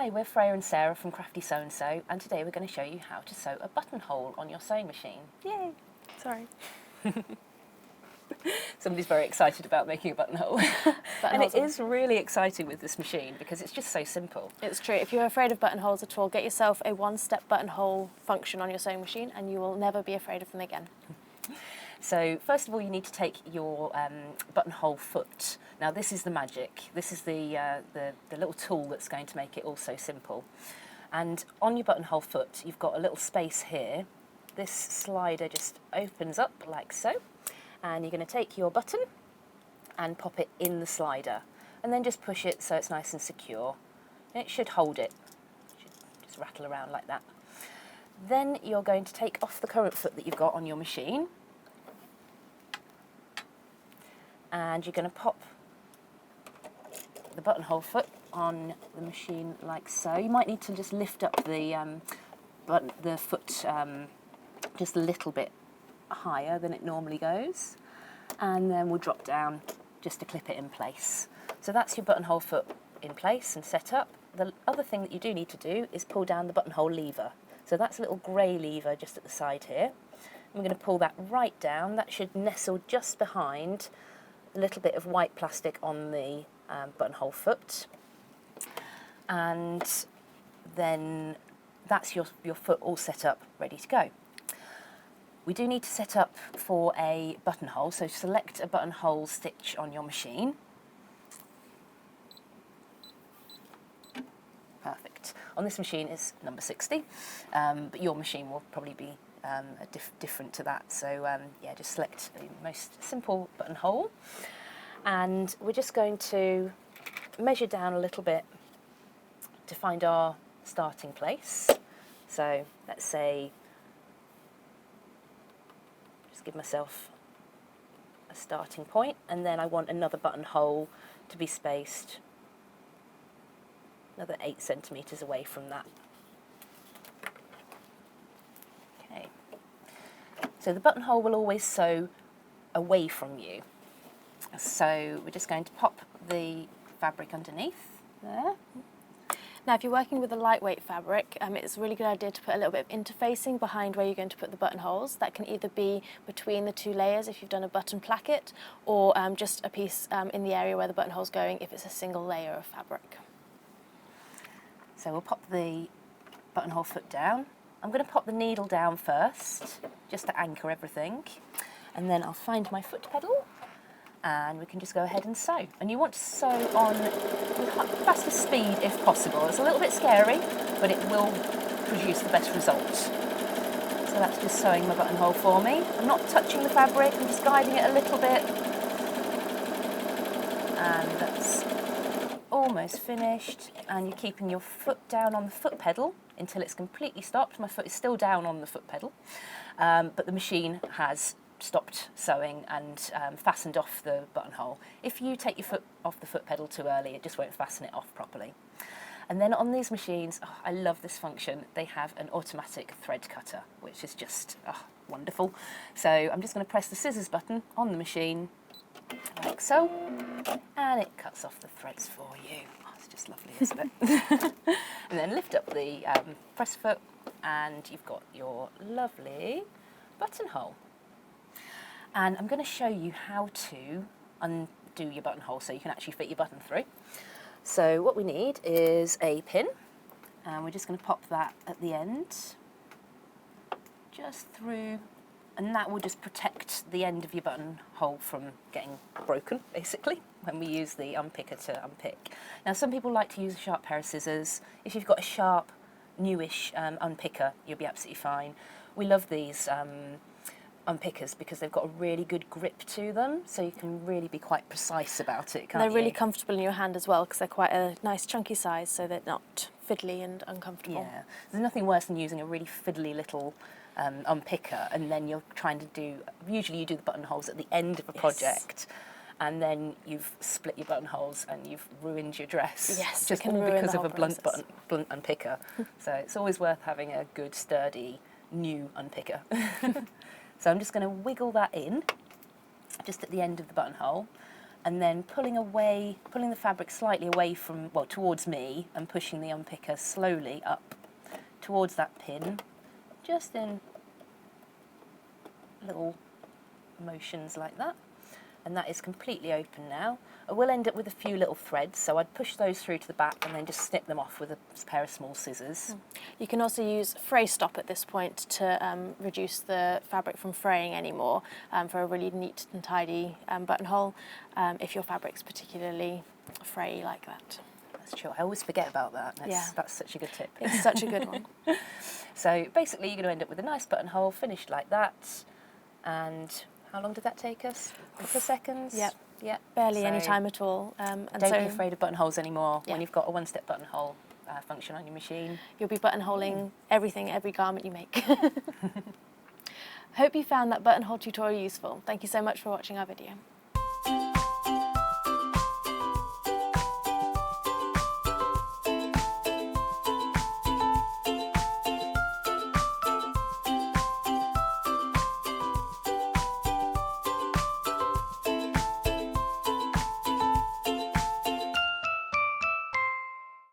Hi, we're Freya and Sarah from Crafty Sew So, and today we're going to show you how to sew a buttonhole on your sewing machine. Yay! Sorry. Somebody's very excited about making a buttonhole. And it is really exciting with this machine because it's just so simple. It's true. If you're afraid of buttonholes at all, get yourself a one-step buttonhole function on your sewing machine and you will never be afraid of them again. So first of all, you need to take your buttonhole foot. Now this is the magic. This is the little tool that's going to make it all so simple. And on your buttonhole foot, you've got a little space here. This slider just opens up like so. And you're going to take your button and pop it in the slider. And then just push it so it's nice and secure. And it should hold it. It should just rattle around like that. Then you're going to take off the current foot that you've got on your machine. And you're going to pop the buttonhole foot on the machine like so. You might need to just lift up the foot just a little bit higher than it normally goes, and then we'll drop down just to clip it in place. So that's your buttonhole foot in place and set up. The other thing that you do need to do is pull down the buttonhole lever. So that's a little grey lever just at the side here. I'm going to pull that right down. That should nestle just behind a little bit of white plastic on the buttonhole foot, and then that's your foot all set up, ready to go. We do need to set up for a buttonhole, so select a buttonhole stitch on your machine. Perfect. On this machine is number 60, but your machine will probably be different to that. So yeah, just select the most simple buttonhole, and we're just going to measure down a little bit to find our starting place. So let's say, give myself a starting point, and then I want another buttonhole to be spaced another 8 centimetres away from that. Okay, so the buttonhole will always sew away from you, so we're just going to pop the fabric underneath there. Now, if you're working with a lightweight fabric, it's a really good idea to put a little bit of interfacing behind where you're going to put the buttonholes. That can either be between the two layers if you've done a button placket, or just a piece in the area where the buttonhole's going if it's a single layer of fabric. So we'll pop the buttonhole foot down. I'm going to pop the needle down first, just to anchor everything, and then I'll find my foot pedal, and we can just go ahead and sew. And you want to sew on with fastest speed if possible. It's a little bit scary, but it will produce the best result. So that's just sewing my buttonhole for me. I'm not touching the fabric, I'm just guiding it a little bit. And that's almost finished. And you're keeping your foot down on the foot pedal until it's completely stopped. My foot is still down on the foot pedal, but the machine has stopped sewing and fastened off the buttonhole. If you take your foot off the foot pedal too early, it just won't fasten it off properly. And then on these machines, oh, I love this function, they have an automatic thread cutter, which is just wonderful. So I'm just going to press the scissors button on the machine, like so, and it cuts off the threads for you. Oh, it's just lovely, isn't it? And then lift up the press foot, and you've got your lovely buttonhole. And I'm going to show you how to undo your buttonhole so you can actually fit your button through. So what we need is a pin, and we're just going to pop that at the end, just through, and that will just protect the end of your buttonhole from getting broken, basically, when we use the unpicker to unpick. Now, some people like to use a sharp pair of scissors. If you've got a sharp, newish unpicker, you'll be absolutely fine. We love these unpickers because they've got a really good grip to them, so you can really be quite precise about it, can't you? They're really comfortable in your hand as well because they're quite a nice chunky size, so they're not fiddly and uncomfortable. Yeah, there's nothing worse than using a really fiddly little unpicker, and then you're trying to do, usually you do the buttonholes at the end of a project, and then you've split your buttonholes and you've ruined your dress. Yes, just all because of a blunt unpicker. So it's always worth having a good, sturdy, new unpicker. So I'm just going to wiggle that in, just at the end of the buttonhole, and then pulling the fabric slightly away from, well, towards me, and pushing the unpicker slowly up towards that pin, just in little motions like that. And that is completely open now. I will end up with a few little threads, so I'd push those through to the back and then just snip them off with a pair of small scissors. You can also use fray stop at this point to reduce the fabric from fraying anymore for a really neat and tidy buttonhole if your fabric's particularly fray like that. That's true, I always forget about that. That's such a good tip. It's such a good one. So basically you're going to end up with a nice buttonhole finished like that. And how long did that take us? A couple of seconds? Yep. Barely So any time at all. And don't be afraid of buttonholes anymore when you've got a one-step buttonhole function on your machine. You'll be buttonholing everything, every garment you make. Hope you found that buttonhole tutorial useful. Thank you so much for watching our video.